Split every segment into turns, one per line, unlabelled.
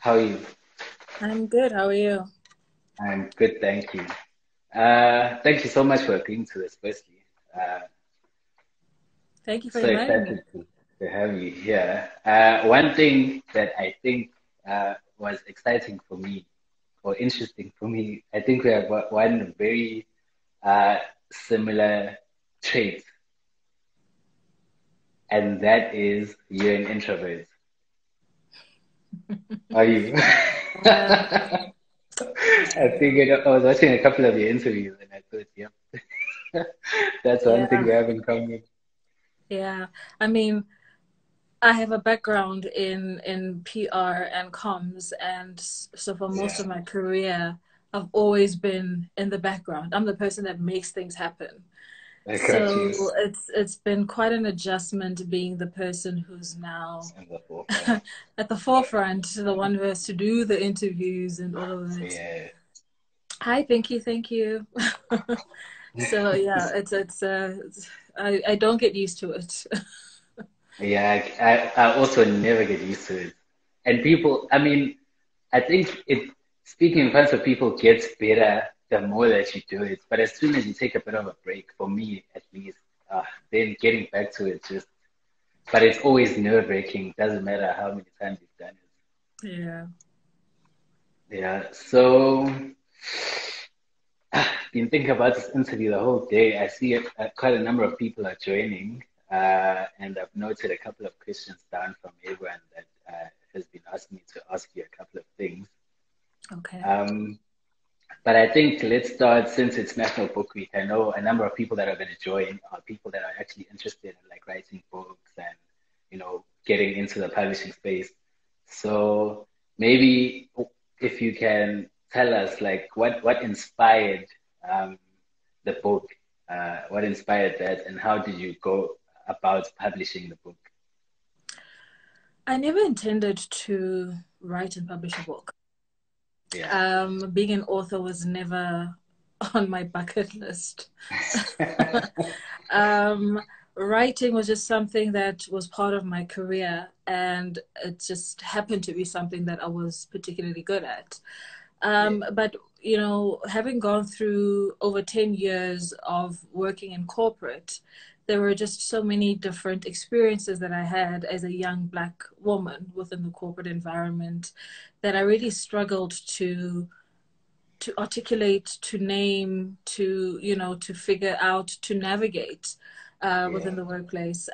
How are you?
I'm good. How are you?
I'm good, thank you. Thank you so much for agreeing to this, firstly. Uh,
Thank you for
so
inviting me.
excited to have you here. One thing that I think was exciting for me or interesting for me, I think we have one very similar trait, and that is you're an introvert. Are you?
Uh,
I figured I was watching a couple of your interviews and I thought, yep, that's one thing
yeah,
we have in common.
yeah. I mean, I have a background in PR and comms, and so for most
Yeah,
of my career, I've always been in the background. I'm the person that makes things happen.
I got you.
So it's been quite an adjustment being the person who's now
In the forefront.
at the forefront, the one who has to do the interviews and all of that.
Yeah,
Hi, thank you. So yeah, I don't get used to it.
yeah. I also never get used to it. And people, I mean, I think speaking in front of people gets better the more that you do it. But as soon as you take a bit of a break, for me at least, then getting back to it just, but it's always nerve-wracking. Doesn't matter how many times you've done it.
Yeah.
Yeah. So, been thinking about this interview the whole day. I see quite a number of people are joining, and I've noted a couple of questions down from everyone that has been asking me to ask you a couple of things.
Okay.
Um, but I think let's start since it's National Book Week. I know a number of people that are going to join are people that are actually interested in like writing books and getting into the publishing space. So maybe if you can tell us like what inspired um, the book, what inspired that, and how did you go about publishing the book?
I never intended to write and publish a book.
Yeah.
Being an author was never on my bucket list. Um, Writing was just something that was part of my career, and it just happened to be something that I was particularly good at.
Yeah.
But having gone through over 10 years of working in corporate, there were just so many different experiences that I had as a young Black woman within the corporate environment that I really struggled to articulate, to name, to figure out, to navigate
Yeah.
within the workplace.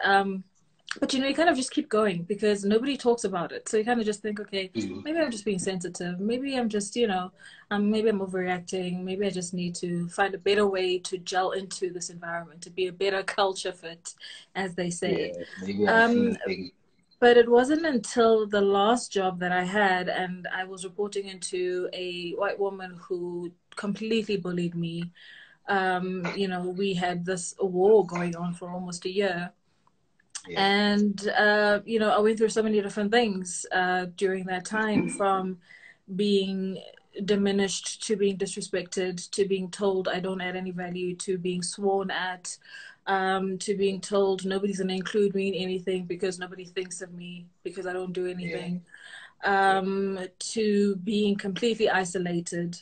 But you kind of just keep going because nobody talks about it. So you kind of just think, okay,
Mm.
maybe I'm just being sensitive. Maybe I'm just, maybe I'm overreacting. Maybe I just need to find a better way to gel into this environment, to be a better culture fit, as they say.
Yeah. Maybe I'm
Um,
seeing things.
but it wasn't until the last job that I had, and I was reporting into a white woman who completely bullied me. We had this war going on for almost a year.
Yeah.
And, I went through so many different things during that time from being diminished to being disrespected to being told I don't add any value to being sworn at to being told nobody's going to include me in anything because nobody thinks of me because I don't do
Yeah.
anything
Yeah.
to being completely isolated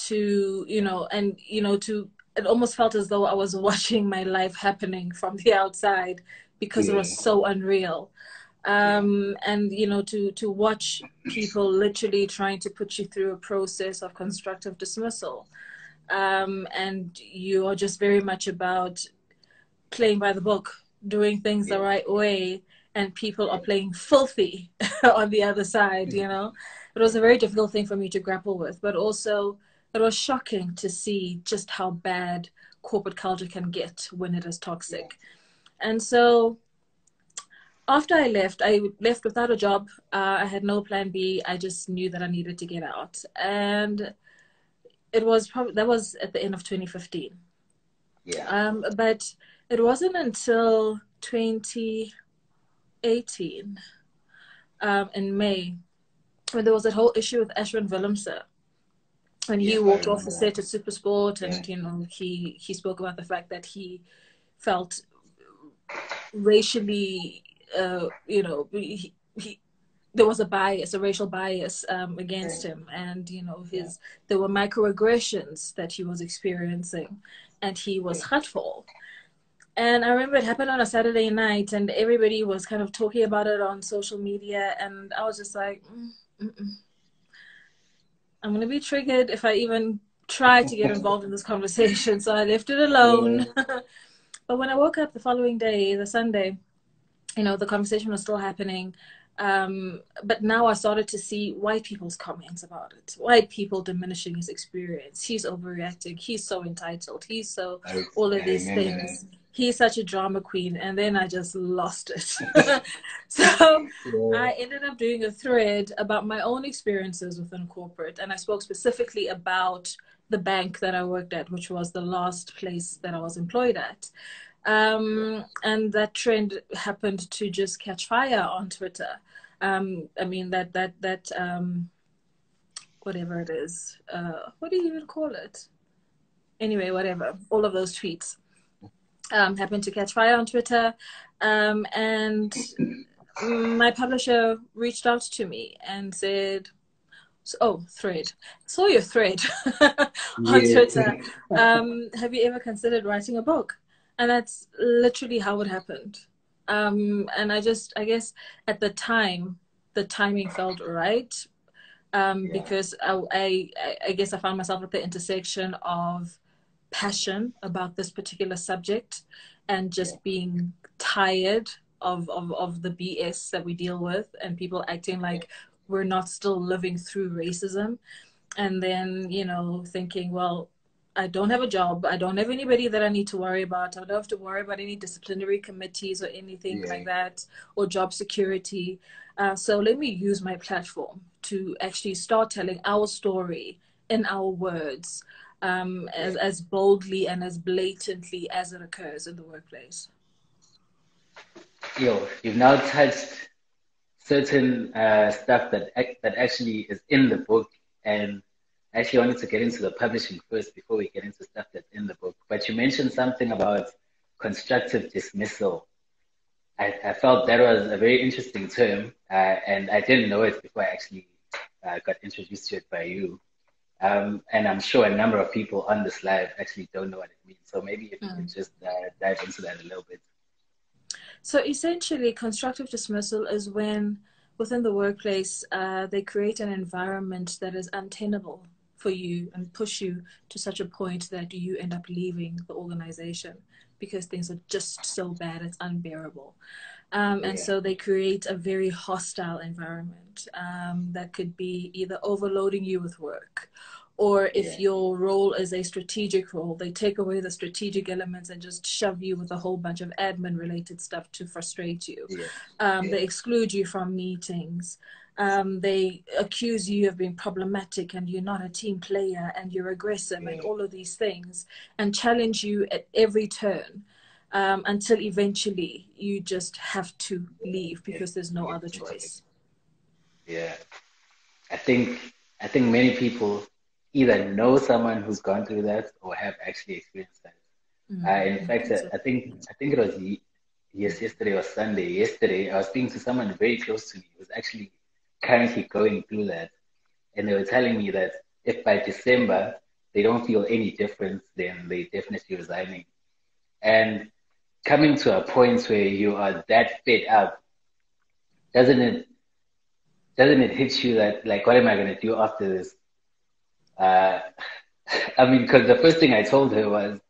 to to it almost felt as though I was watching my life happening from the outside because it was
Yeah.
so unreal
Yeah.
and to watch people literally trying to put you through a process of constructive dismissal and you are just very much about playing by the book, doing things the
Yeah.
right way, and people are
Yeah.
playing filthy on the other side. It was a very difficult thing for me to grapple with, but also it was shocking to see just how bad corporate culture can get when it is
Yeah.
toxic. And so after I left without a job. I had no plan B. I just knew that I needed to get out. And it was probably that was at the end of 2015.
Yeah.
But it wasn't until 2018 in May when there was that whole issue with Ashwin Willemse when he
Yes, I
walked off
remember
the
that.
set at Supersport
Yeah.
and he spoke about the fact that he felt racially he there was a bias, a racial bias against
Yeah.
him, and
Yeah.
there were microaggressions that he was experiencing, and he was
Yeah.
hurtful. And I remember it happened on a Saturday night, and everybody was kind of talking about it on social media, and I was just like, I'm gonna be triggered if I even try to get involved in this conversation. So I left it alone.
Yeah.
But when I woke up the following day, the Sunday, the conversation was still happening. But now I started to see white people's comments about it. White people diminishing his experience. He's overreacting. He's so entitled. He's so all of
I
these
remember that.
things. He's such a drama queen. And then I just lost it. So
Yeah.
I ended up doing a thread about my own experiences within corporate. And I spoke specifically about the bank that I worked at, which was the last place that I was employed at. And that trend happened to just catch fire on Twitter. I mean that whatever it is, what do you even call it? Anyway, whatever. All of those tweets happened to catch fire on Twitter, and my publisher reached out to me and said, "Oh, thread. Saw your thread on
Yeah.
Twitter. Have you ever considered writing a book?" And that's literally how it happened. And I guess at the time, the timing felt right,
Yeah.
because I guess I found myself at the intersection of passion about this particular subject and
Yeah.
just being tired of the BS that we deal with and people acting
Yeah.
like we're not still living through racism. And then, thinking, well, I don't have a job. I don't have anybody that I need to worry about. I don't have to worry about any disciplinary committees or anything like
Yeah.
that, or job security. So let me use my platform to actually start telling our story in our words,
Yeah.
as boldly and as blatantly as it occurs in the workplace.
Yo, you've now touched certain stuff that actually is in the book, and I actually wanted to get into the publishing first before we get into stuff that's in the book. But you mentioned something about constructive dismissal. I felt that was a very interesting term, and I didn't know it before I actually got introduced to it by you. And I'm sure a number of people on this live actually don't know what it means. So maybe if you could
Mm.
just dive into that a little bit.
So essentially, constructive dismissal is when within the workplace they create an environment that is untenable for you and push you to such a point that you end up leaving the organization because things are just so bad, it's unbearable. And
Yeah,
so they create a very hostile environment that could be either overloading you with work, or if
yeah,
your role is a strategic role, they take away the strategic elements and just shove you with a whole bunch of admin related stuff to frustrate you.
yeah,
They
yeah,
exclude you from meetings. They accuse you of being problematic and you're not a team player and you're aggressive and
yeah,
all of these things, and challenge you at every turn, until eventually you just have to leave
yeah.
because there's no
Get
other
into it.
choice.
Yeah. I think I think many people either know someone who's gone through that or have actually experienced that. In fact,
So,
I think it was yesterday or Sunday. Yesterday, I was speaking to someone very close to me who's actually currently going through that, and they were telling me that if by December they don't feel any difference, then they definitely resigning. And coming to a point where you are that fed up, doesn't it doesn't it hit you that like what am I gonna do after this? Uh, I mean, because the first thing I told her was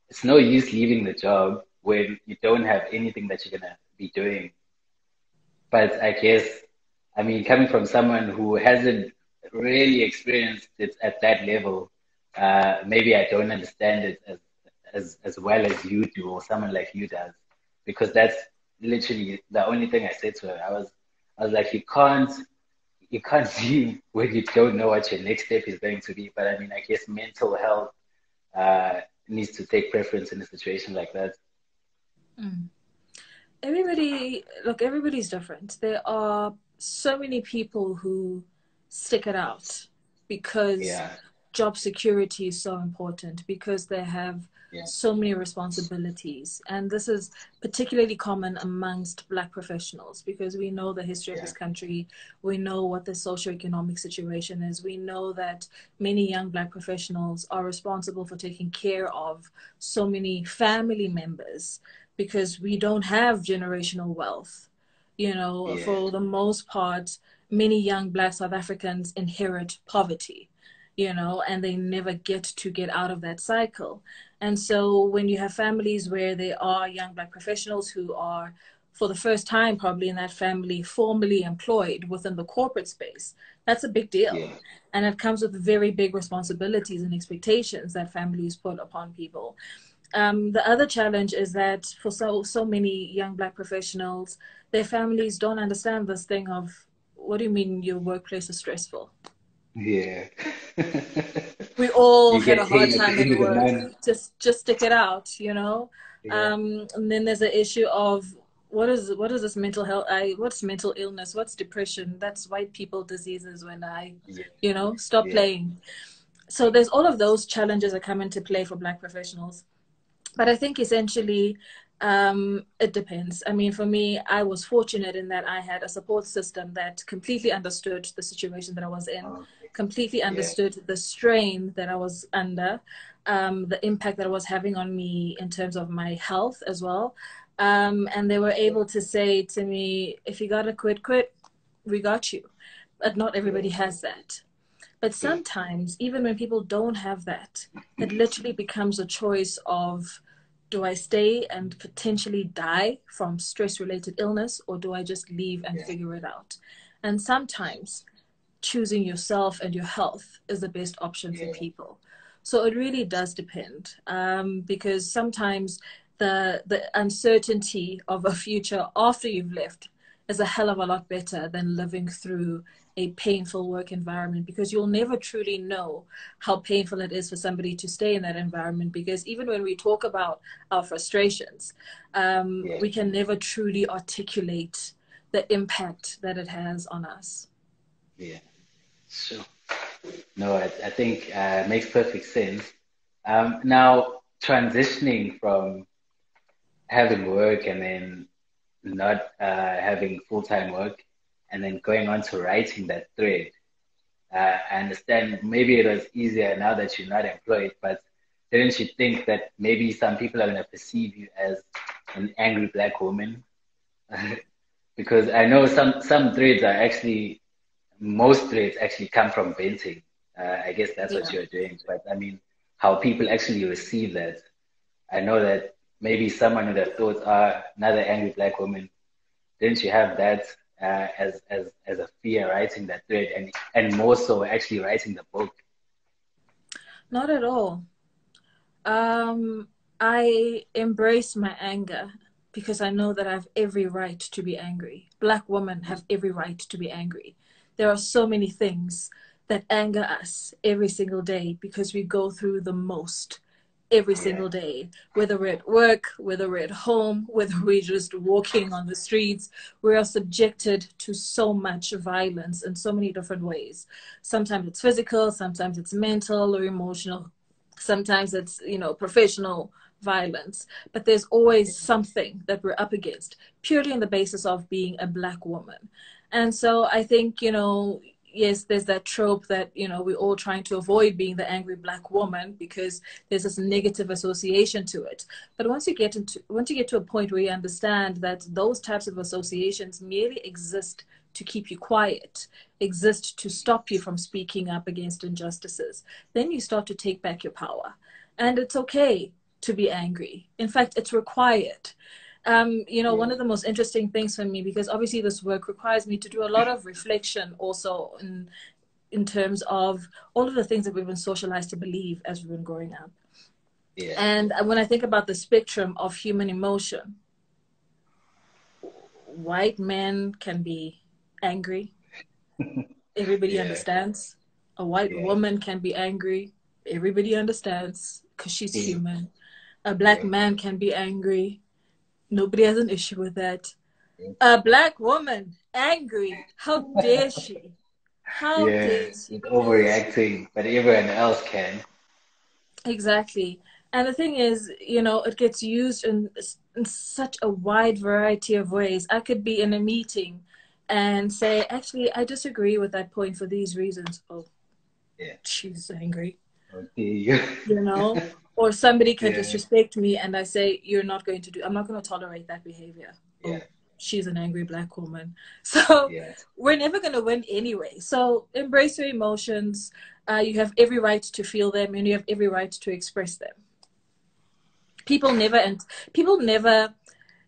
it's no use leaving the job when you don't have anything that you're gonna be doing. But I guess, I mean, coming from someone who hasn't really experienced it at that level, maybe I don't understand it as well as you do, or someone like you does, because that's literally the only thing I said to her. I was like, you can't leave when you don't know what your next step is going to be. But I mean, I guess mental health needs to take preference in a situation like that.
mm. Everybody's different. There are so many people who stick it out because
Yeah,
job security is so important because they have
Yeah.
so many responsibilities. And this is particularly common amongst Black professionals because we know the history of
Yeah.
this country. We know what the socioeconomic situation is. We know that many young Black professionals are responsible for taking care of so many family members because we don't have generational wealth. You know,
Yeah.
for the most part, many young Black South Africans inherit poverty, you know, and they never get out of that cycle. And so when you have families where there are young Black professionals who are, for the first time, probably in that family, formally employed within the corporate space, that's a big deal.
Yeah.
And it comes with very big responsibilities and expectations that families put upon people. The other challenge is that for so many young Black professionals, their families don't understand this thing of, what do you mean your workplace is stressful?
Yeah.
We all
You
had a
get
hard
paid at
time
the
at
end of the
work.
month.
Just stick it out, you know.
Yeah.
And then there's the issue of what is this mental health? What's mental illness? What's depression? That's white people diseases. When
Yeah.
stop
Yeah.
playing. So there's all of those challenges that come into play for Black professionals. But I think essentially it depends. I mean, for me, I was fortunate in that I had a support system that completely understood the situation that I was in,
Okay.
completely
Yeah.
understood the strain that I was under, the impact that it was having on me in terms of my health as well. And they were able to say to me, if you gotta quit, quit, we got you. But not
Yeah.
everybody has that. But
True.
sometimes, even when people don't have that, it literally becomes a choice of, do I stay and potentially die from stress related illness, or do I just leave and
Yeah.
figure it out? And sometimes choosing yourself and your health is the best option for
Yeah.
people. So it really does depend, because sometimes the uncertainty of a future after you've left is a hell of a lot better than living through a painful work environment, because you'll never truly know how painful it is for somebody to stay in that environment. Because even when we talk about our frustrations,
Yeah.
we can never truly articulate the impact that it has on us.
Yeah. Sure. No, I think makes perfect sense. Now, transitioning from having work and then not having full-time work and then going on to writing that thread. I understand maybe it was easier now that you're not employed, but didn't you think that maybe some people are going to perceive you as an angry black woman? Because I know some threads are actually, most threads actually come from venting. I guess that's what
Yeah.
you're doing. But I mean, how people actually receive that. I know that maybe someone would have thought, another angry black woman. Didn't you have that as a fear writing that thread, and more so actually writing the book?
Not at all. Um, I embrace my anger because I know that I have every right to be angry. Black women have every right to be angry. There are so many things that anger us every single day because we go through the most every
Yeah,
single day, whether we're at work, whether we're at home, whether we're just walking on the streets. We are subjected to so much violence in so many different ways. Sometimes it's physical, sometimes it's mental or emotional, sometimes it's, professional violence. But there's always something that we're up against purely on the basis of being a black woman. And so I think, yes, there's that trope that, we're all trying to avoid being the angry black woman because there's this negative association to it. But once you get to a point where you understand that those types of associations merely exist to keep you quiet, exist to stop you from speaking up against injustices, then you start to take back your power. And it's okay to be angry. In fact, it's required. One
yeah,
of the most interesting things for me, because obviously this work requires me to do a lot of reflection also in terms of all of the things that we've been socialized to believe as we've been growing up.
yeah,
And when I think about the spectrum of human emotion, white men can be angry. Everybody
yeah,
understands. A white
yeah,
woman can be angry. Everybody understands because she's
yeah,
human. A black
yeah,
man can be angry. Nobody has an issue with that.
yeah.
A black woman angry. How dare she? How
Yeah,
dare
with
you?
overreacting, but everyone else can.
Exactly. And the thing is, it gets used in such a wide variety of ways. I could be in a meeting and say, actually, I disagree with that point for these reasons. Oh,
Yeah.
she's angry,
Okay.
you know? Or somebody can
Yeah.
disrespect me and I say, I'm not going to tolerate that behavior.
Yeah.
Oh, she's an angry black woman. So
Yeah.
we're never going to win anyway. So embrace your emotions. You have every right to feel them and you have every right to express them. People never, and people never,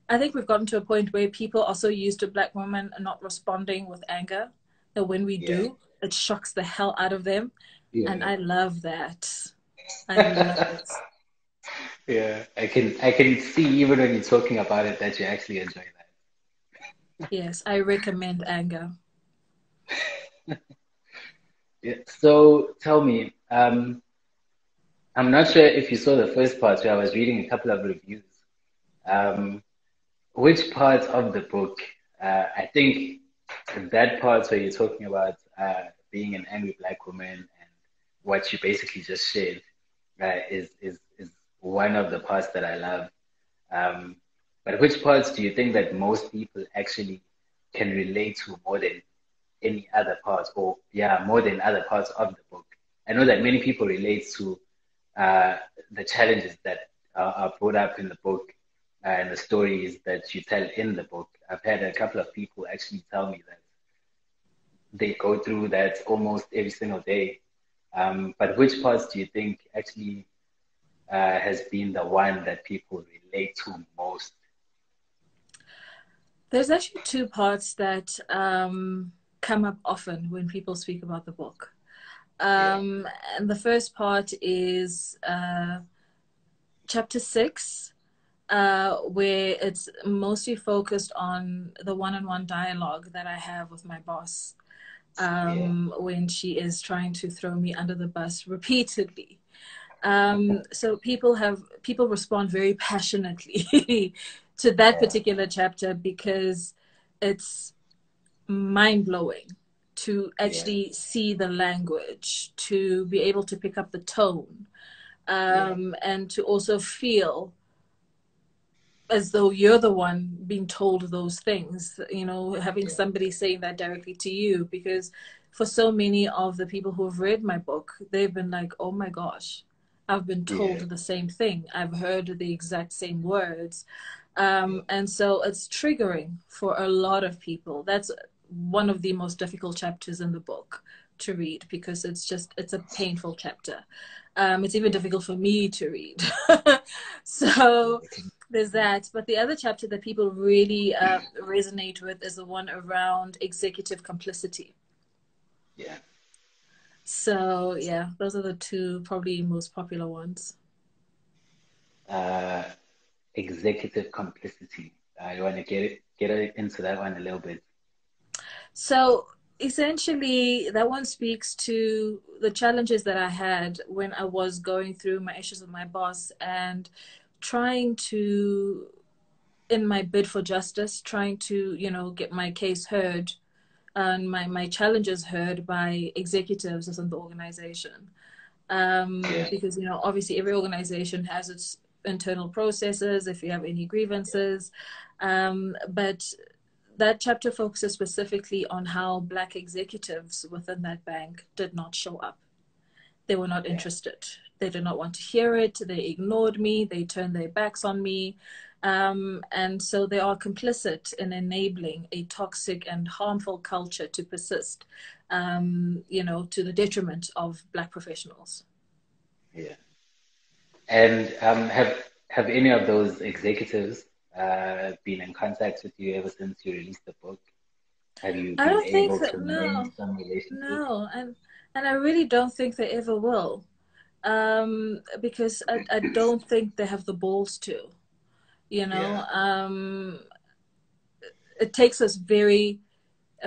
I think we've gotten to a point where people are so used to black women not responding with anger that when we
Yeah.
do, it shocks the hell out of them. And
Yeah.
I love that. I love it.
Yeah. I can see even when you're talking about it that you actually enjoy
Yes, I recommend anger.
that. Yeah. So tell me, I'm not sure if you saw the first part where I was reading a couple of reviews. Um, which part of the book, I think that part where you're talking about being an angry black woman and what you basically just shared, is one of the parts that I love. Um, but which parts do you think that most people actually can relate to more than any other parts, or yeah, more than other parts of the book? I know that many people relate to uh, the challenges that are brought up in the book and the stories that you tell in the book. I've had a couple of people actually tell me that they go through that almost every single day. But which parts do you think actually has been the one that people relate to most?
There's actually two parts that come up often when people speak about the book.
Yeah,
Um, and the first part is chapter 6, where it's mostly focused on the one-on-one dialogue that I have with my boss
yeah,
when she is trying to throw me under the bus repeatedly. So people respond very passionately to that
yeah,
particular chapter because it's mind blowing to
yeah,
actually see the language, to be able to pick up the tone,
yeah,
and to also feel as though you're the one being told those things, having
yeah,
somebody saying that directly to you. Because for so many of the people who have read my book, they've been like, oh my gosh, I've been told
yeah,
the same thing. I've heard the exact same words.
yeah,
And so it's triggering for a lot of people. That's one of the most difficult chapters in the book to read because it's a painful chapter. It's even
yeah.
difficult for me to read. So there's that. But the other chapter that people really resonate with is the one around executive complicity.
Yeah.
So yeah, those are the two probably most popular ones.
Uh, executive complicity. You want to get into that one a little bit?
So essentially, that one speaks to the challenges that I had when I was going through my issues with my boss and trying to, in my bid for justice, trying to, get my case heard and my challenges heard by executives within the organization.
Yeah,
Because, obviously every organization has its internal processes if you have any grievances. But that chapter focuses specifically on how Black executives within that bank did not show up. They were not
yeah,
interested. They did not want to hear it. They ignored me. They turned their backs on me. And so they are complicit in enabling a toxic and harmful culture to persist, to the detriment of Black professionals.
yeah. And have any of those executives been in contact with you ever since you released the book? Have you
I
been
don't think
able
that,
to mend
no,
some relationships?
no. And I really don't think they ever will. Because I don't think they have the balls to, you
Yeah,
know. It takes a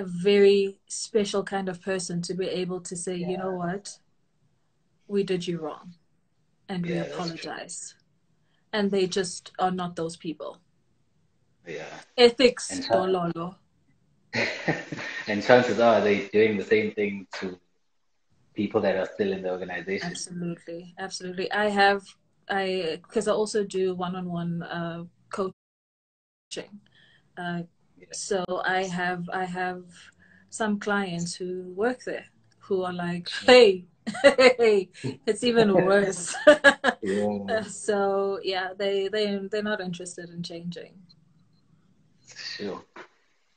very special kind of person to be able to say, you know
yeah,
what, we did you wrong and we
yeah, that's true.
apologize. And they just are not those people.
Yeah.
Ethics,
And
dololo.
And chances are they're doing the same thing to people that are still in the organization.
Absolutely, absolutely. Because I also do one-on-one coaching. Uh,
Yeah.
so I have some clients who work there who are like,
Sure.
hey, hey, it's even worse.
Yeah,
So yeah, they're not interested in changing.
sure.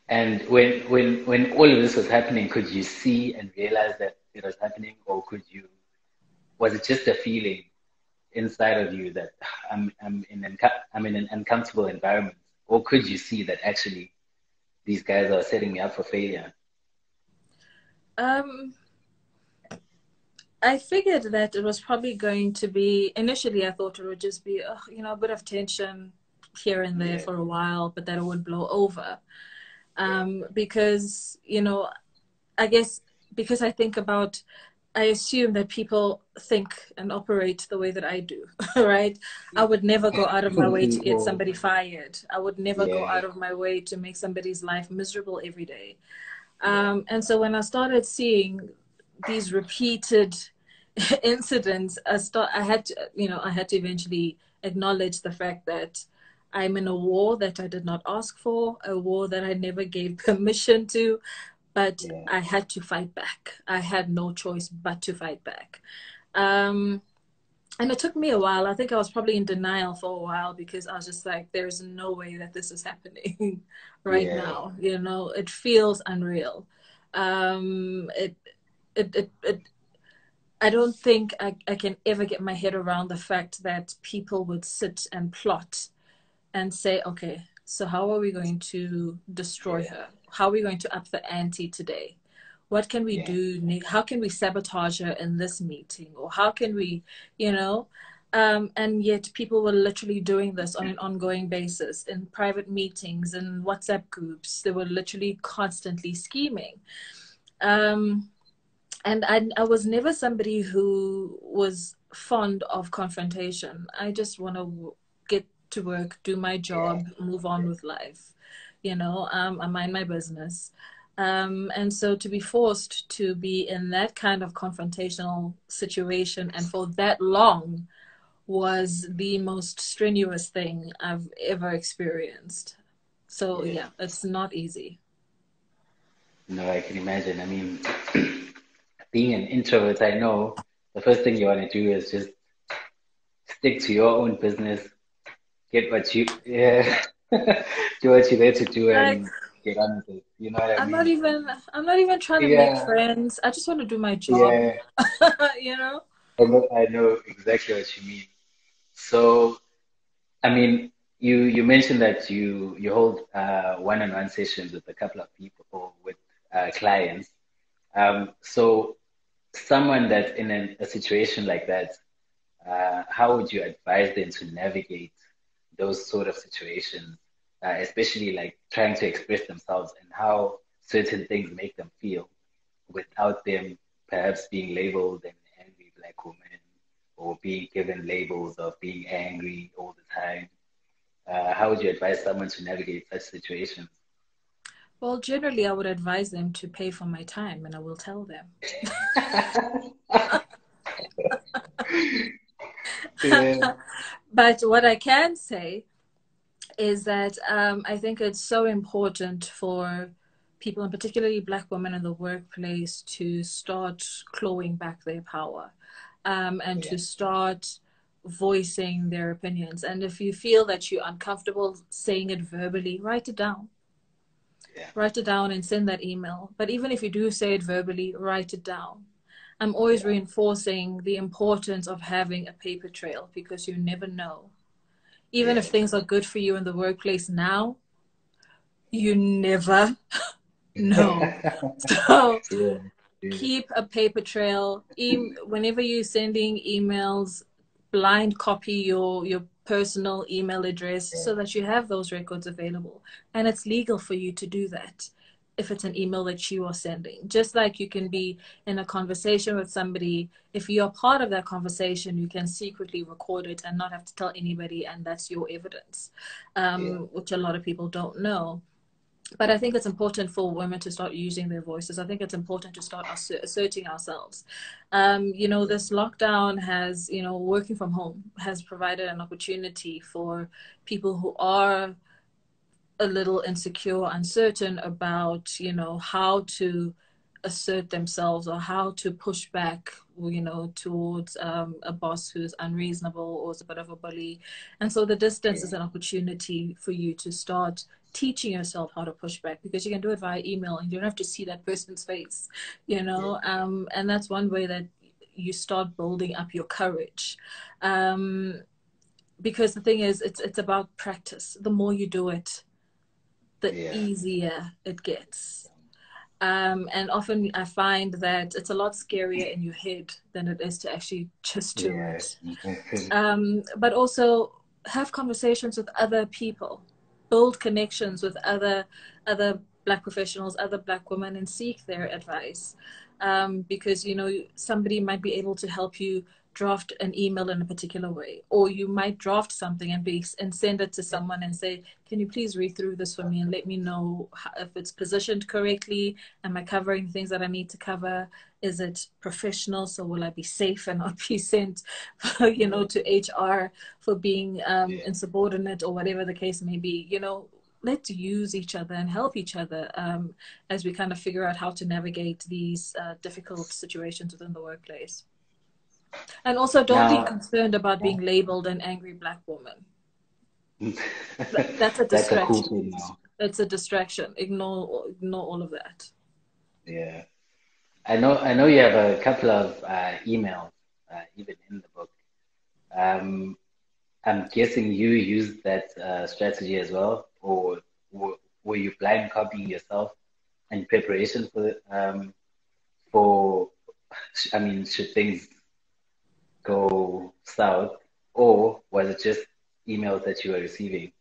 And when all of this was happening, could you see and realize that it was happening, or was it just a feeling inside of you that I'm in an uncomfortable environment, or could you see that actually these guys are setting me up for failure?
Um, I figured that it was probably going to be, initially I thought it would just be, a bit of tension here and there
Yeah,
for a while, but that it would blow over.
yeah,
Because, I guess because I assume that people think and operate the way that I do, right? I would never go out of my way to get
yeah,
somebody fired. I would never go
yeah,
out of my way to make somebody's life miserable every day.
yeah,
And so when I started seeing these repeated incidents, I had to eventually acknowledge the fact that I'm in a war that I did not ask for, a war that I never gave permission to, but
yeah,
I had to fight back. I had no choice but to fight back. Um, and it took me a while. I think I was probably in denial for a while because I was just like, there's no way that this is happening right
yeah,
now. It feels unreal. Um, it, it I don't think I can ever get my head around the fact that people would sit and plot and say, okay, so how are we going to destroy
yeah,
her? How are we going to up the ante today? What can we
yeah,
do? How can we sabotage her in this meeting? Or how can we, you know? And yet people were literally doing this on an ongoing basis in private meetings and WhatsApp groups. They were literally constantly scheming. Um, and I was never somebody who was fond of confrontation. I just want to get to work, do my
yeah,
job, move on
yeah,
with life. I mind my business. And so to be forced to be in that kind of confrontational situation and for that long was the most strenuous thing I've ever experienced. So
yeah.
yeah, it's not easy.
No, I can imagine. I mean, being an introvert, I know the first thing you want to do is just stick to your own business, get what yeah, do what you're there to do
Like
and get on with it. You know what I
I'm not
mean?
even I'm not even trying to make
Yeah,
friends. I just want to do my job.
yeah,
you know?
I know exactly what you mean. So, I mean, you mentioned that you hold one-on-one sessions with a couple of people or with clients. So someone that's in a situation like that, how would you advise them to navigate those sort of situations, especially like trying to express themselves and how certain things make them feel without them perhaps being labeled an angry black woman or being given labels of being angry all the time? How would you advise someone to navigate such situations?
Well, generally I would advise them to pay for my time and I will tell them.
Yeah,
But what I can say is that I think it's so important for people, and particularly Black women in the workplace, to start clawing back their power and
yeah,
to start voicing their opinions. And if you feel that you're uncomfortable saying it verbally, write it down.
yeah,
Write it down and send that email. But even if you do say it verbally, write it down. I'm always
yeah,
reinforcing the importance of having a paper trail because you never know. Even if
yeah,
things are good for you in the workplace now, you never know. So
yeah, yeah,
keep a paper trail. Whenever you're sending emails, blind copy your personal email address
yeah,
so that you have those records available. And it's legal for you to do that if it's an email that you are sending. Just like you can be in a conversation with somebody, if you're part of that conversation, you can secretly record it and not have to tell anybody, and that's your evidence,
yeah,
which a lot of people don't know. But I think it's important for women to start using their voices. I think it's important to start asserting ourselves. You know, this lockdown has, you know, working from home has provided an opportunity for people who are a little insecure, uncertain about, you know, how to assert themselves or how to push back, you know, towards a boss who's unreasonable or is a bit of a bully. And so the distance is
Yeah.
an opportunity for you to start teaching yourself how to push back, because you can do it via email and you don't have to see that person's face, you
Yeah.
know. And that's one way that you start building up your courage. Because the thing is, it's about practice. The more you do it, the
Yeah.
easier it gets. And often I find that it's a lot scarier in your head than it is to actually just do
Yeah.
it. But also have conversations with other people, build connections with other Black professionals, other Black women, and seek their advice. Because you know somebody might be able to help you draft an email in a particular way, or you might draft something and send it to someone and say, can you please read through this for me and let me know if it's positioned correctly? Am I covering things that I need to cover? Is it professional? So will I be safe and not be sent, you know,
Yeah.
to HR for being
Yeah.
insubordinate or whatever the case may be? You know, let's use each other and help each other as we kind of figure out how to navigate these difficult situations within the workplace. And also, don't be
Now,
concerned about being labeled an angry Black woman. That's a
that's a cool
distraction.
thing now.
It's a distraction. Ignore all of that.
Yeah. I know you have a couple of emails, even in the book. Um, I'm guessing you used that strategy as well, or were you blind copying yourself in preparation for, I mean, should things go south, or was it just emails that you were receiving?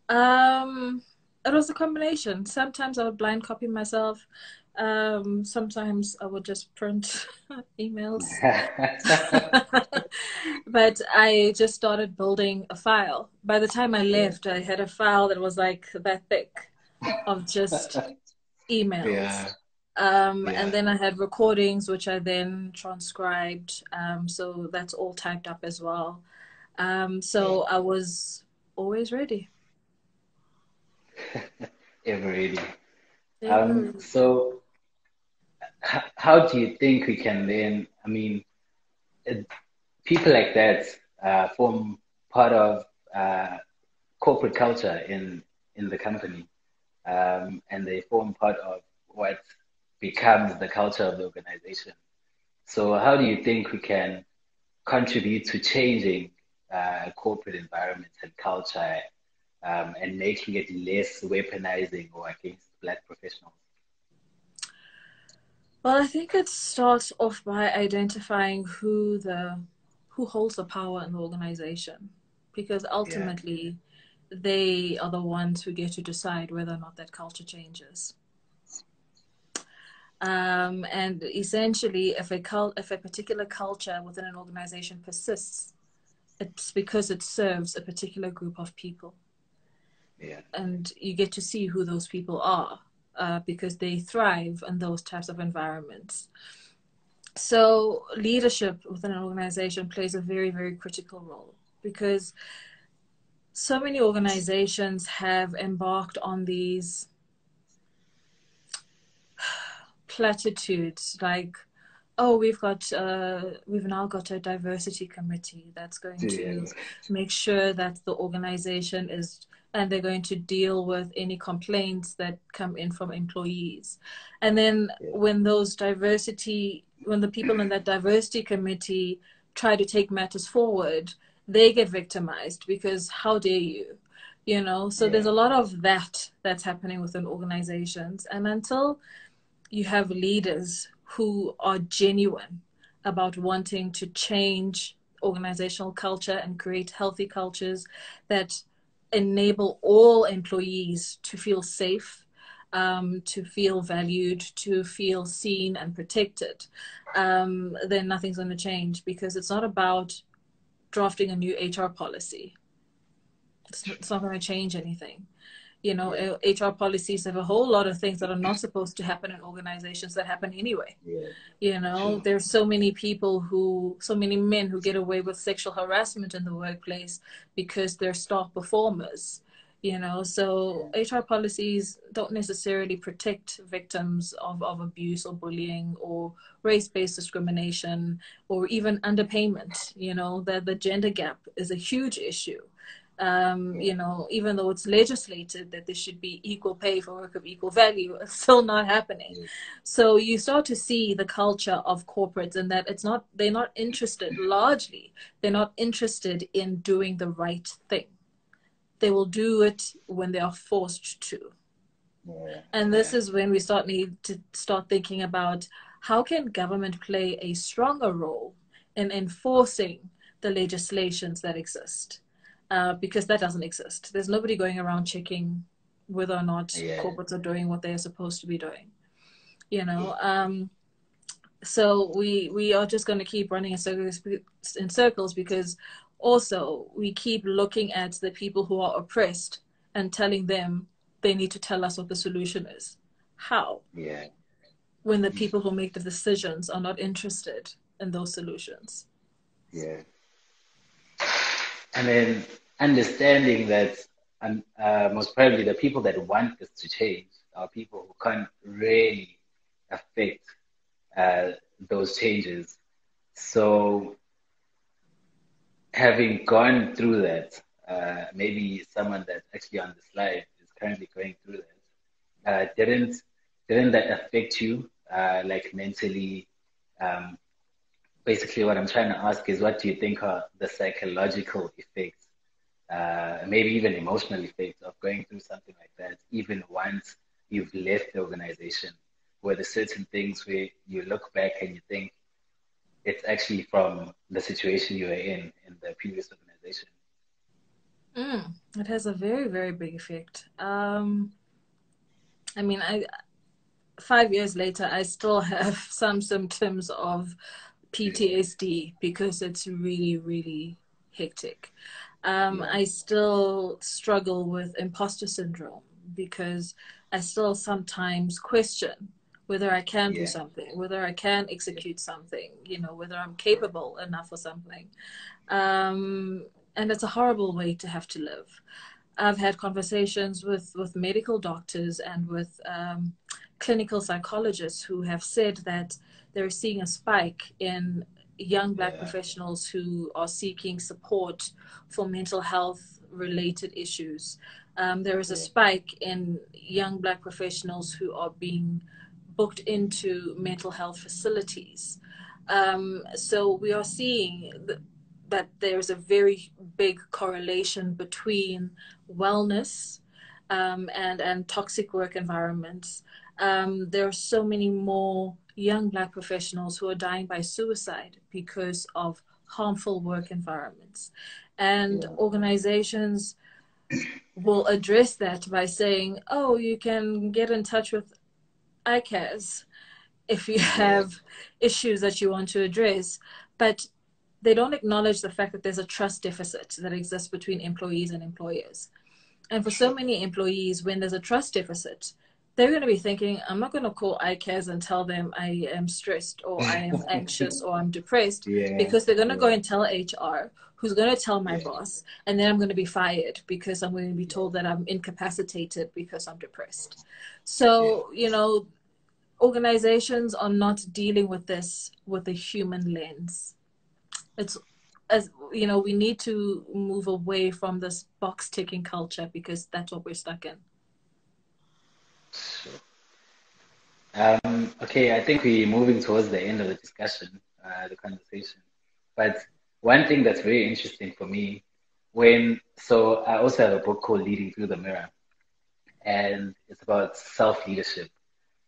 Um, it was a combination. Sometimes I would blind copy myself. Sometimes I would just print emails. But I just started building a file. By the time I
Yeah.
left, I had a file that was like that thick of just emails.
Yeah.
And
Yeah.
then I had recordings, which I then transcribed. So that's all typed up as well.
Yeah.
So I was always ready.
Ever ready.
Ever.
So how do you think we can then, I mean, uh, people like that form part of corporate culture in the company, and they form part of what becomes the culture of the organization. So how do you think we can contribute to changing corporate environments and culture, and making it less weaponizing or against Black professionals?
Well, I think it starts off by identifying who holds the power in the organization, because
Yeah,
ultimately they are the ones who get to decide whether or not that culture changes. And essentially, if a particular culture within an organization persists, it's because it serves a particular group of people,
yeah,
and you get to see who those people are, because they thrive in those types of environments. So leadership within an organization plays a very, very critical role, because so many organizations have embarked on these platitudes like, oh, we've now got a diversity committee that's going
yeah,
to make sure that the organization is, and they're going to deal with any complaints that come in from employees. And then
yeah,
when the people in that diversity committee try to take matters forward, they get victimized because how dare you? You know, so there's
yeah,
a lot of that's happening within organizations. And until you have leaders who are genuine about wanting to change organizational culture and create healthy cultures that enable all employees to feel safe, to feel valued, to feel seen and protected, then nothing's going to change, because it's not about drafting a new HR policy. It's not going to change anything. You know,
yeah,
HR policies have a whole lot of things that are not supposed to happen in organizations that happen anyway.
yeah,
You know,
true.
there's so many people who, so many men who get away with sexual harassment in the workplace because they're star performers. You know, so HR policies don't necessarily protect victims of abuse or bullying or race-based discrimination or even underpayment. You know, the gender gap is a huge issue.
Yeah,
You know, even though it's legislated that there should be equal pay for work of equal value, it's still not happening.
yeah,
So you start to see the culture of corporates and that it's not, they're not interested, largely, they're not interested in doing the right thing. They will do it when they are forced to.
yeah,
And this
yeah,
is when we need to start thinking about how can government play a stronger role in enforcing the legislations that exist, because that doesn't exist. There's nobody going around checking whether or not
yeah,
corporates are doing what they're supposed to be doing. You
yeah,
know, so we are just going to keep running in circles because also we keep looking at the people who are oppressed and telling them they need to tell us what the solution is. How?
yeah,
When the people who make the decisions are not interested in those solutions.
yeah. And then understanding that most probably the people that want this to change are people who can't really affect uh, those changes. So having gone through that, maybe someone that's actually on the slide is currently going through that. Didn't that affect you, like mentally? Um, Basically, what I'm trying to ask is, what do you think are the psychological effects, maybe even emotional effects of going through something like that, even once you've left the organization? Were there certain things where you look back and you think it's actually from the situation you were in the previous organization?
It has a very, very big effect. I mean, 5 years later, I still have some symptoms of PTSD because it's really, really hectic.
Yeah,
I still struggle with imposter syndrome because I still sometimes question whether I can do
yeah,
something, whether I can
yeah,
execute something, you know, whether I'm
yeah,
capable enough for something. And it's a horrible way to have to live. I've had conversations with medical doctors and with clinical psychologists who have said that they're seeing a spike in young Black
yeah,
professionals who are seeking support for mental health related issues. There is a
yeah,
spike in young Black professionals who are being booked into mental health facilities. So we are seeing that there's a very big correlation between wellness and toxic work environments. There are so many more young Black professionals who are dying by suicide because of harmful work environments. And
yeah,
organizations will address that by saying, oh, you can get in touch with ICAS if you
yeah,
have issues that you want to address. But they don't acknowledge the fact that there's a trust deficit that exists between employees and employers. And for so
true.
many employees, when there's a trust deficit, they're going to be thinking, I'm not going to call ICAS and tell them I am stressed or I am anxious or I'm depressed,
Yeah,
because they're going to go
yeah,
and tell HR, who's going to tell my
yeah,
boss, and then I'm going to be fired because I'm going to be
yeah,
told that I'm incapacitated because I'm depressed.
yeah,
So, you know, organizations are not dealing with this with a human lens. It's, as you know, we need to move away from this box ticking culture because that's what we're stuck in.
sure. Okay, I think we're moving towards the end of the discussion, the conversation. But one thing that's very interesting for me, so I also have a book called Leading Through the Mirror, and it's about self-leadership.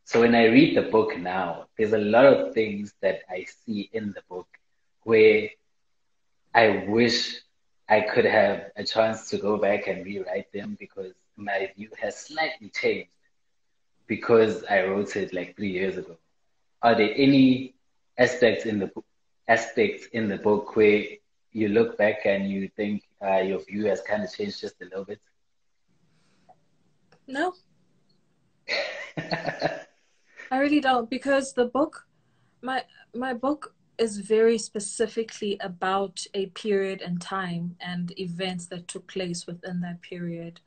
So when I read the book now, there's a lot of things that I see in the book where I wish I could have a chance to go back and rewrite them because my view has slightly changed because I wrote it like 3 years ago. Are there any aspects in the book where you look back and you think your view has kind of changed just a little bit?
No, I really don't, because the book, my my book is very specifically about a period and time and events that took place within that period.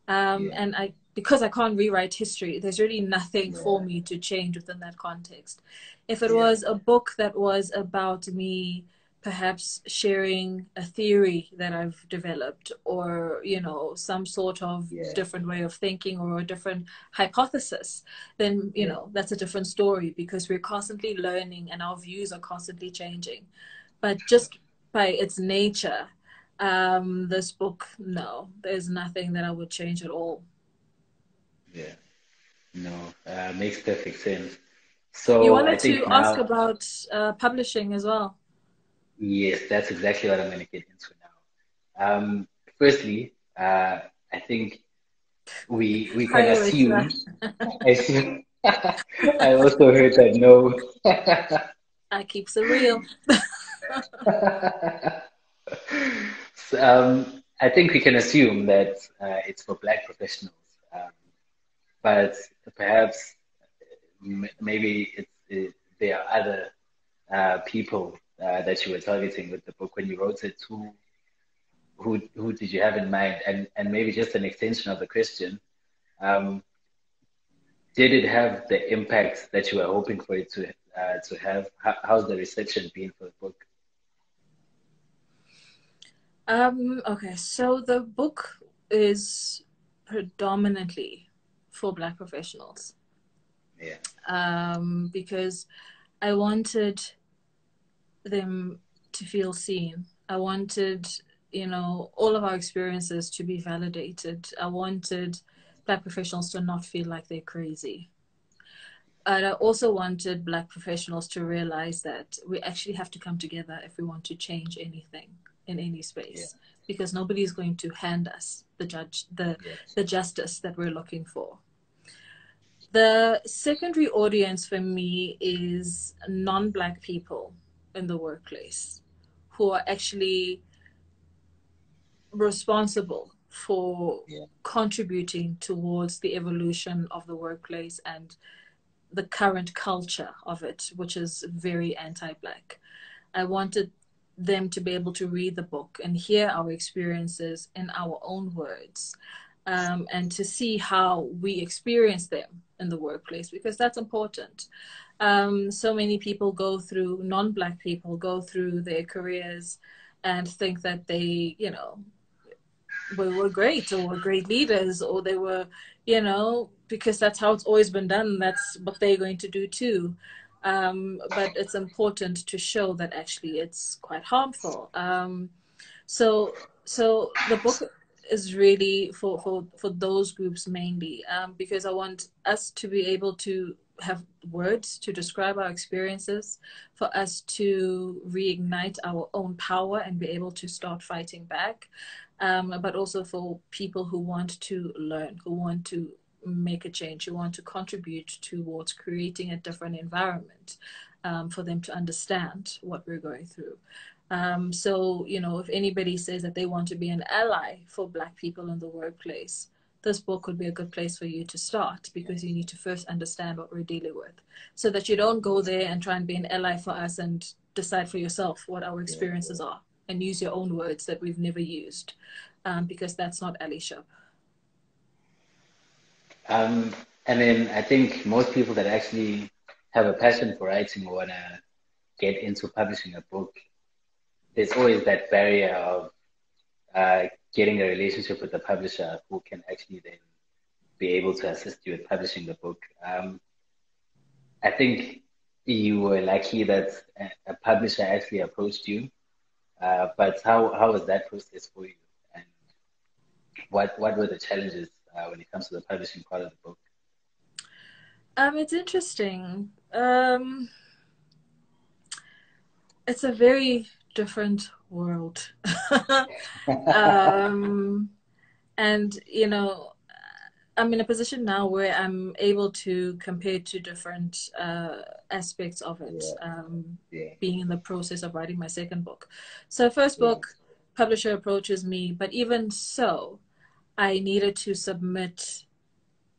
Yeah,
And I, because I can't rewrite history, there's really nothing for
yeah,
me to change within that context. If it
yeah,
was a book that was about me perhaps sharing a theory that I've developed, or, you know, some sort of
yeah,
different way of thinking or a different hypothesis, then, you
yeah,
know, that's a different story, because we're constantly learning and our views are constantly changing. But
sure.
just by its nature, this book, no, there's nothing that I would change at all.
Yeah. No, makes perfect sense.
You
So I
wanted
think
to ask
now,
about publishing as well.
yes, that's exactly what I'm going to get into now. Firstly, I think we can
Fire away, sir.
assume. I assume. I also heard that no.
I keeps it real.
So, I think we can assume that it's for Black professionals, but perhaps maybe there are other people that you were targeting with the book when you wrote it. Who did you have in mind? And maybe just an extension of the question. Um, did it have the impact that you were hoping for it to have? How's the reception been for the book?
Okay, so the book is predominantly for Black professionals,
Yeah,
because I wanted them to feel seen. I wanted, you know, all of our experiences to be validated. I wanted Black professionals to not feel like they're crazy. And I also wanted Black professionals to realize that we actually have to come together if we want to change anything in any
yeah,
space, because nobody is going to hand us
yeah,
the justice that we're looking for. The secondary audience for me is non-Black people in the workplace who are actually responsible for
yeah,
contributing towards the evolution of the workplace and the current culture of it, which is very anti-Black. I wanted them to be able to read the book and hear our experiences in our own words, and to see how we experience them in the workplace, because that's important. So many people go through, non-Black people go through their careers and think that they, you know, were great or were great leaders, or they were, you know, because that's how it's always been done. That's what they're going to do too. But it's important to show that actually it's quite harmful. So the book is really for those groups mainly, because I want us to be able to have words to describe our experiences, for us to reignite our own power and be able to start fighting back, but also for people who want to learn, who want to make a change, who want to contribute towards creating a different environment, for them to understand what we're going through. So, you know, if anybody says that they want to be an ally for Black people in the workplace, this book could be a good place for you to start, because you need to first understand what we're dealing with, so that you don't go there and try and be an ally for us and decide for yourself what our
yeah,
experiences are and use your own words that we've never used, because that's not allyship.
Um, and then I think most people that actually have a passion for writing or want to get into publishing a book, there's always that barrier of getting a relationship with the publisher who can actually then be able to assist you with publishing the book. I think you were lucky that a publisher actually approached you, but how was that process for you? And what were the challenges when it comes to the publishing part of the book?
It's interesting. It's a very different world. um, and, you know, I'm in a position now where I'm able to compare to different aspects of it,
Yeah, yeah,
being in the process of writing my second book. So, first
yeah,
book, publisher approaches me, but even so, I needed to submit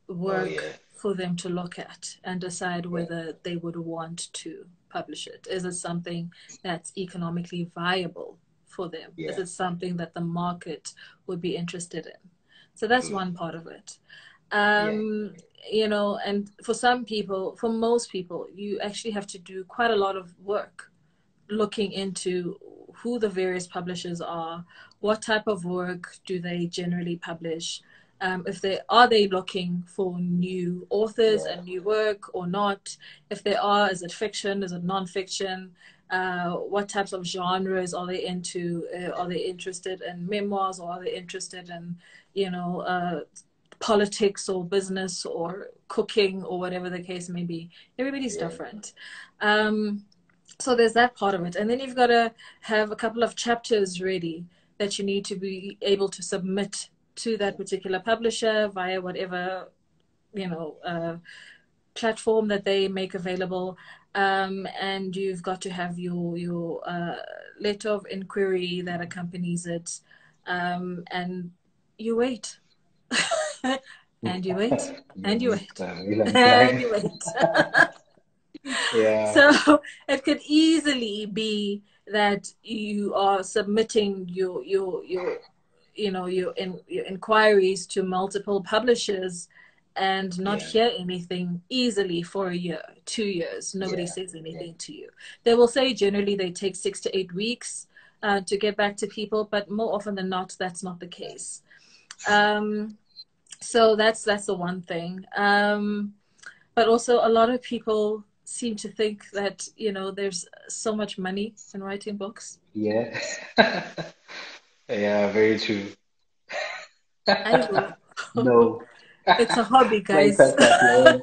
Oh
work
yeah.
for them to look at and decide whether they would want to publish it. Is it something that's economically viable for them? Is
Yeah.
it something that the market would be interested in? So that's
Mm.
one part of it.
Yeah.
Um, you know, and for some people, for most people, you actually have to do quite a lot of work looking into who the various publishers are, what type of work do they generally publish, if they are they looking for new authors
Yeah.
and new work or not. If they are, is it fiction? Is it nonfiction? What types of genres are they into? Are they interested in memoirs, or are they interested in, you know, politics or business or cooking or whatever the case may be? Everybody's
Yeah.
different. So there's that part of it. And then you've got to have a couple of chapters ready that you need to be able to submit to that particular publisher via whatever, you know, platform that they make available. And you've got to have your letter of inquiry that accompanies it. And you wait. And you wait.
You
And you
wait
wait.
a really long
And
time.
you wait.
Yeah.
So it could easily be that you are submitting your you know your inquiries to multiple publishers and not
Yeah.
hear anything easily for a year, 2 years. Nobody
Yeah.
says
Yeah.
anything to you. They will say generally they take 6 to 8 weeks to get back to people, but more often than not, that's not the case. Um, so that's the one thing. But also a lot of people seem to think that, you know, there's so much money in writing books.
Yeah. Yeah, very true.
I will.
No.
It's a hobby,
Why
guys.
cut that your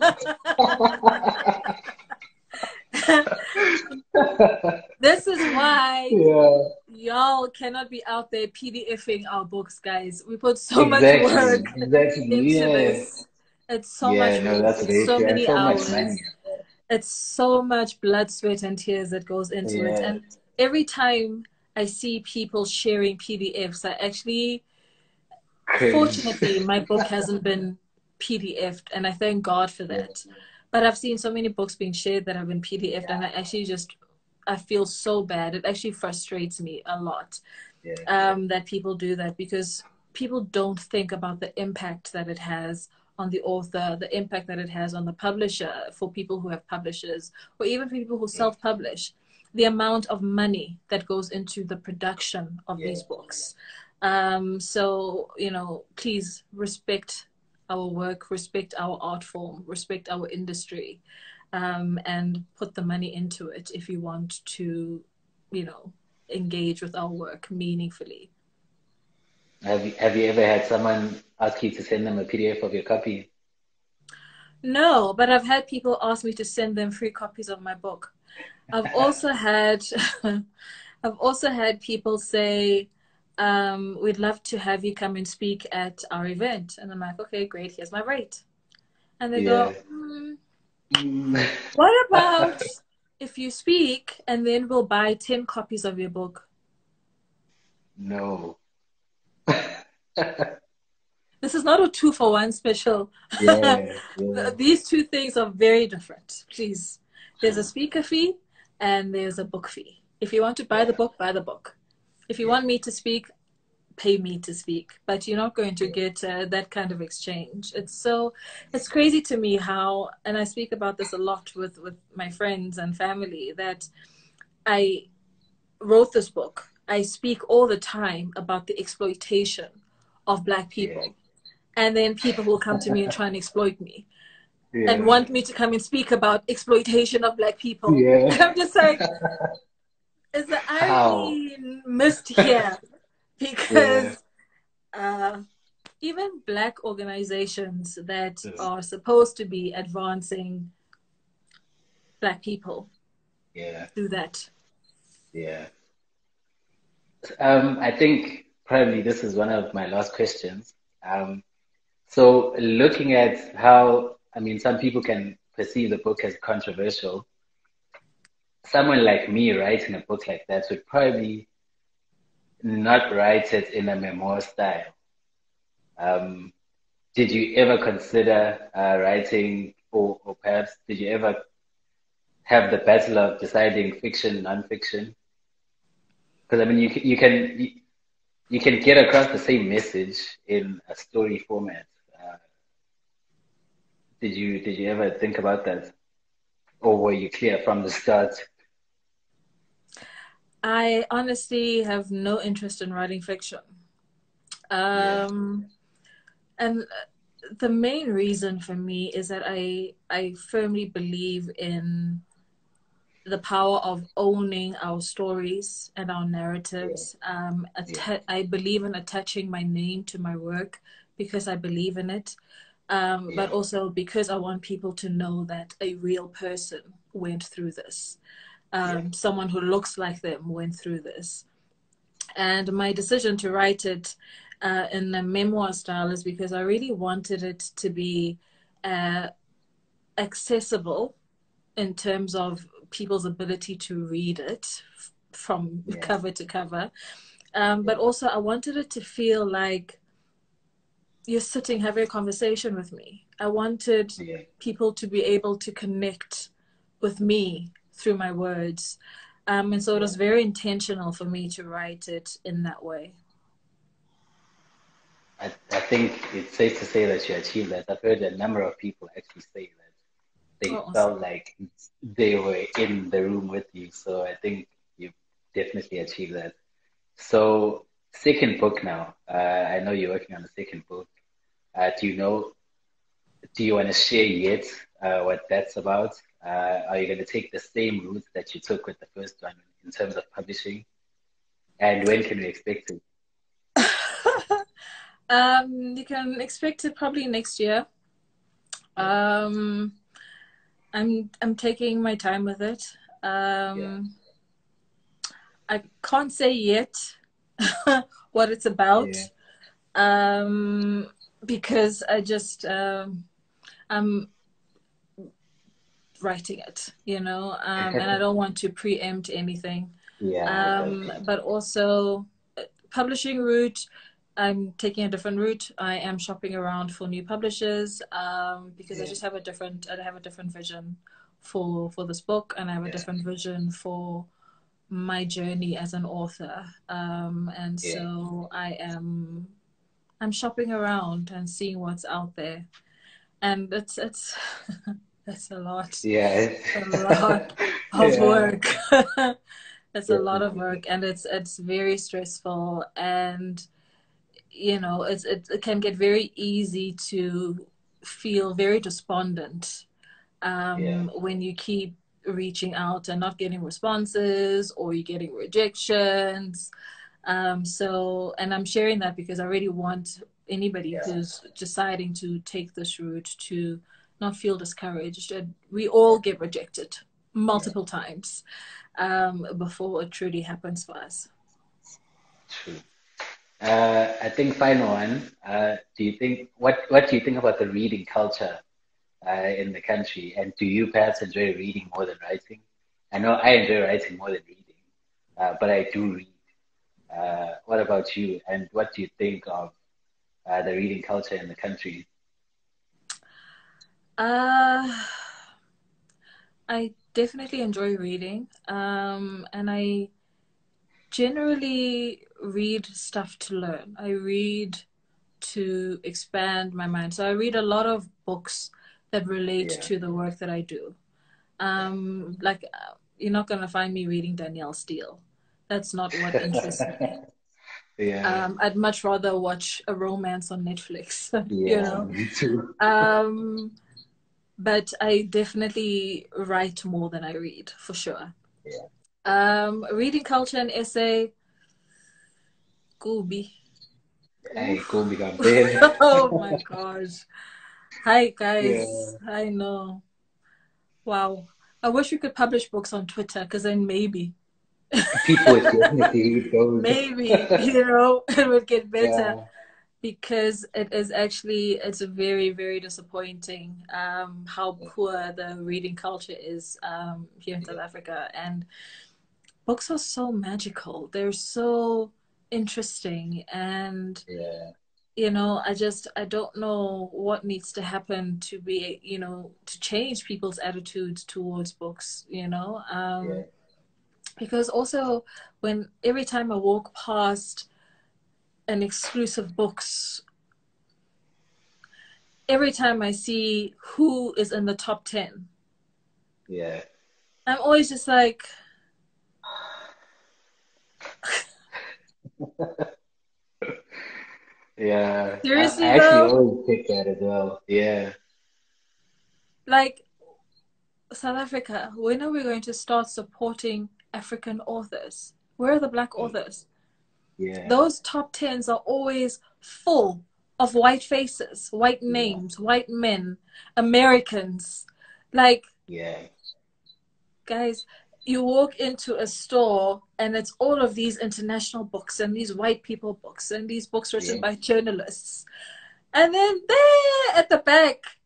This is why
Yeah,
y'all cannot be out there PDFing our books, guys. We put so much work
exactly. Exactly.
into
Yeah.
this. It's so
Yeah,
much
no,
work.
that's
It's
very
so
true. And
many
so much money.
hours. It's so much blood, sweat, and tears that goes into it.
Yeah.
And every time I see people sharing PDFs, I actually,
Cringe.
fortunately, my book hasn't been PDF'd, and I thank God for
Yeah.
that. But I've seen so many books being shared that have been PDF'd, and I actually just, I feel so bad. It actually frustrates me a lot
Yeah.
that people do that, because people don't think about the impact that it has on the author, the impact that it has on the publisher, for people who have publishers, or even for people who
Yeah.
self-publish, the amount of money that goes into the production of
Yeah.
these books. So, you know, please respect our work, respect our art form, respect our industry, and put the money into it if you want to, you know, engage with our work meaningfully.
Have you ever had someone ask you to send them a PDF of your copy?
No, but I've had people ask me to send them free copies of my book. I've also had I've also had people say, we'd love to have you come and speak at our event. And I'm like, okay, great, here's my rate. And they
Yeah.
go, what about if you speak and then we'll buy 10 copies of your book?
No.
This is not a 2-for-1 special.
Yeah. Yeah.
These two things are very different. Please. There's a
True.
speaker fee and there's a book fee. If you want to buy the
Yeah.
book, buy the book. If you
Yeah.
want me to speak, pay me to speak. But you're not going to
Yeah.
get that kind of exchange. It's crazy to me how, and I speak about this a lot with my friends and family, that I wrote this book. I speak all the time about the exploitation of Black
Yeah.
people. And then people will come to me and try and exploit me and
Yeah.
want me to come and speak about exploitation of Black people.
Yeah.
And I'm just like, is the
How?
irony missed here?
Yeah.
Because uh, even Black organizations that
Just,
are supposed to be advancing Black people
yeah.
do that.
Yeah. I think probably this is one of my last questions. So looking at how, I mean, some people can perceive the book as controversial. Someone like me writing a book like that would probably not write it in a memoir style. Um, did you ever consider writing, or perhaps did you ever have the battle of deciding fiction, non-fiction? Because I mean, you can get across the same message in a story format. Uh, did you ever think about that, or were you clear from the start?
I honestly have no interest in writing fiction.
Yeah,
Um, and the main reason for me is that I firmly believe in the power of owning our stories and our
yeah,
narratives.
yeah,
I believe in attaching my name to my work because I believe in it, but
yeah,
also because I want people to know that a real person went through this.
yeah,
Someone who looks like them went through this. And my decision to write it in a memoir style is because I really wanted it to be uh, accessible in terms of people's ability to read it from
yeah,
cover to cover. But
yeah,
also, I wanted it to feel like you're sitting having a conversation with me. I wanted
yeah.
people to be able to connect with me through my words. And so it
Yeah.
was very intentional for me to write it in that way.
I think it's safe to say that you achieved that. I've heard a number of people actually say that they
Oh, awesome.
felt like they were in the room with you. So I think you definitely achieved that. So, second book now. I know you're working on the second book. Do you know, do you want to share yet what that's about? Are you going to take the same route that you took with the first one in terms of publishing? And when can we expect it?
You can expect it probably next year.
Yeah,
Um, I'm taking my time with it.
yeah,
Um, I can't say yet what it's about,
yeah,
um, because I'm writing it, and I don't want to preempt anything.
yeah, I got you.
But also, publishing route, I'm taking a different route. I am shopping around for new publishers, because
Yeah,
I have a different vision for this book, and I have a
yeah,
different vision for my journey as an author. And
yeah,
so I'm shopping around and seeing what's out there, and it's that's a lot,
yeah,
a lot of
yeah,
work. It's a lot of
definitely.
work, and it's very stressful, and it can get very easy to feel very despondent
Yeah,
when you keep reaching out and not getting responses, or you're getting rejections. And I'm sharing that because I really want anybody
yeah,
who's deciding to take this route to not feel discouraged. We
yeah,
all get rejected
yeah.
multiple times before it truly happens for us.
True. I think final one. Do you think what do you think about the reading culture in the country? And do you perhaps enjoy reading more than writing? I know I enjoy writing more than reading, but I do read. What about you? And what do you think of the reading culture in the country?
Uh, I definitely enjoy reading, and I generally read stuff to learn. I read to expand my mind. So I read a lot of books that relate
Yeah,
to the work that I do.
yeah,
You're not going to find me reading Danielle Steele. That's not what interests me.
yeah,
I'd much rather watch a romance on Netflix, you
yeah.
know.
Me too.
Um, but I definitely write more than I read, for sure.
Yeah.
Reading culture and essay, Gooby.
Hey,
Oof.
go become bed.
Oh my gosh. Hi
Yeah.
guys. I know. Wow. I wish we could publish books on Twitter because then maybe,
People would definitely read those.
maybe, it would get better
Yeah,
because it's very, very disappointing how
yeah,
poor the reading culture is here in South
yeah,
Africa. And books are so magical. They're so interesting. And
yeah.
you know, I don't know what needs to happen to be, you know, to change people's attitudes towards books, you know.
Yeah.
Because also when every time I walk past an exclusive books, every time I see who is in the top 10,
Yeah.
I'm always just like,
Yeah. I
seriously
actually
though?
always pick that as well. Yeah.
Like, South Africa, when are we going to start supporting African authors? Where are the black authors?
Yeah.
Those top tens are always full of white faces, white
Yeah.
names, white men, Americans. Like,
Yeah.
guys, you walk into a store and it's all of these international books and these white people books and these books written
Yeah.
by journalists. And then there at the back,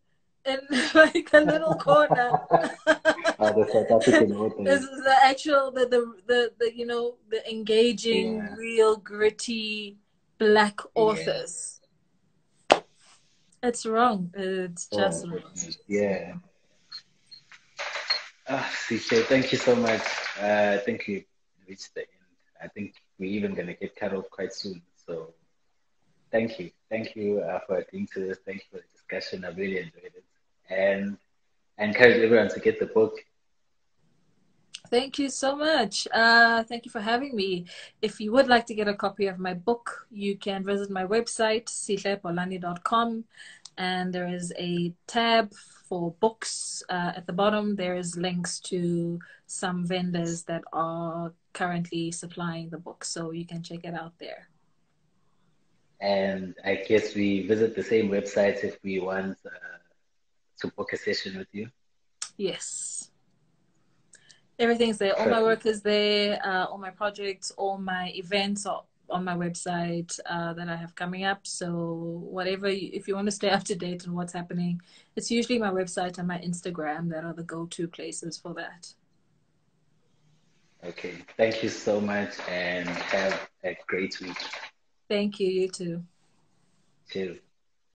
in like a little corner,
The South African authors.
is the actual the you know, the engaging,
Yeah.
real gritty black
Yeah.
authors. It's wrong. It's
Oh,
just wrong.
goodness. Yeah. CJ, thank you so much. I think we reached the end. I think we're even going to get cut off quite soon. So thank you. Thank you for agreeing to this. Thank you for the discussion. I really enjoyed it. And I encourage everyone to get the book.
Thank you so much. Thank you for having me. If you would like to get a copy of my book, you can visit my website, sihlepolani.com, and there is a tab for books. At the bottom, there is links to some vendors that are currently supplying the book, so you can check it out there.
And I guess we visit the same websites if we want to book a session with you.
Yes. Everything's there. All my
Perfect.
work is there. All my projects, all my events are on my website that I have coming up. So whatever, if you want to stay up to date on what's happening, it's usually my website and my Instagram that are the go-to places for that.
Okay. Thank you so much and have a great week.
Thank you. You too.
Cheers.